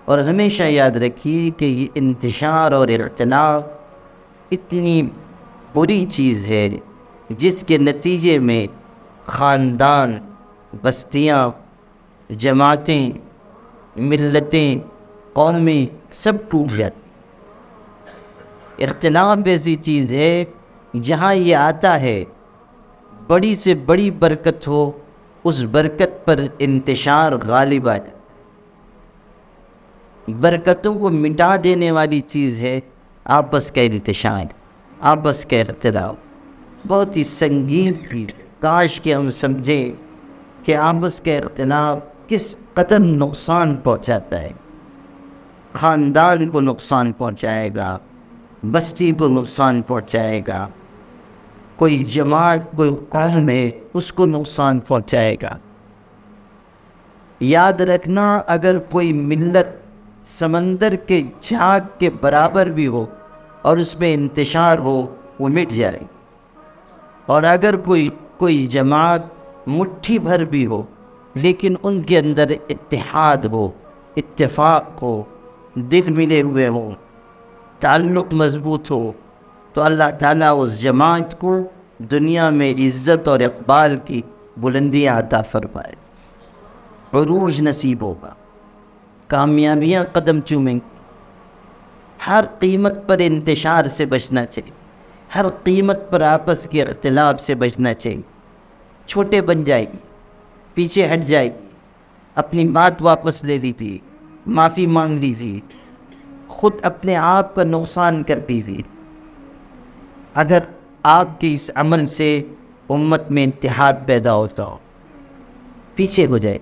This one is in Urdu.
اور ہمیشہ یاد رکھیے کہ یہ انتشار اور اختلاف اتنی بری چیز ہے جس کے نتیجے میں خاندان، بستیاں، جماعتیں، ملتیں، قومیں سب ٹوٹ جاتی۔ اختلاف ایسی چیز ہے جہاں یہ آتا ہے بڑی سے بڑی برکت ہو، اس برکت پر انتشار غالب آ جاتا ہے۔ برکتوں کو مٹا دینے والی چیز ہے آپس کا انتشار، آپس کا اختلاف۔ بہت ہی سنگین چیز ہے۔ کاش کہ ہم سمجھیں کہ آپس کا اختلاف کس قدر نقصان پہنچاتا ہے، خاندان کو نقصان پہنچائے گا، بستی کو نقصان پہنچائے گا، کوئی جماعت، کوئی قوم ہے اس کو نقصان پہنچائے گا۔ یاد رکھنا، اگر کوئی ملت سمندر کے جھاگ کے برابر بھی ہو اور اس میں انتشار ہو، وہ مٹ جائے۔ اور اگر کوئی جماعت مٹھی بھر بھی ہو لیکن ان کے اندر اتحاد ہو، اتفاق ہو، دل ملے ہوئے ہوں، تعلق مضبوط ہو، تو اللہ تعالیٰ اس جماعت کو دنیا میں عزت اور اقبال کی بلندیاں عطا فرمائے، عروج نصیب ہوگا، کامیابیاں قدم چومیں گی۔ ہر قیمت پر انتشار سے بچنا چاہیے، ہر قیمت پر آپس کے اختلاف سے بچنا چاہیے۔ چھوٹے بن جائے گی، پیچھے ہٹ جائے گی، اپنی بات واپس لے لیجیے، معافی مانگ لیجیے، خود اپنے آپ کا نقصان کر دیجیے۔ اگر آپ کے اس عمل سے امت میں اتحاد پیدا ہوتا ہو، پیچھے ہو جائے۔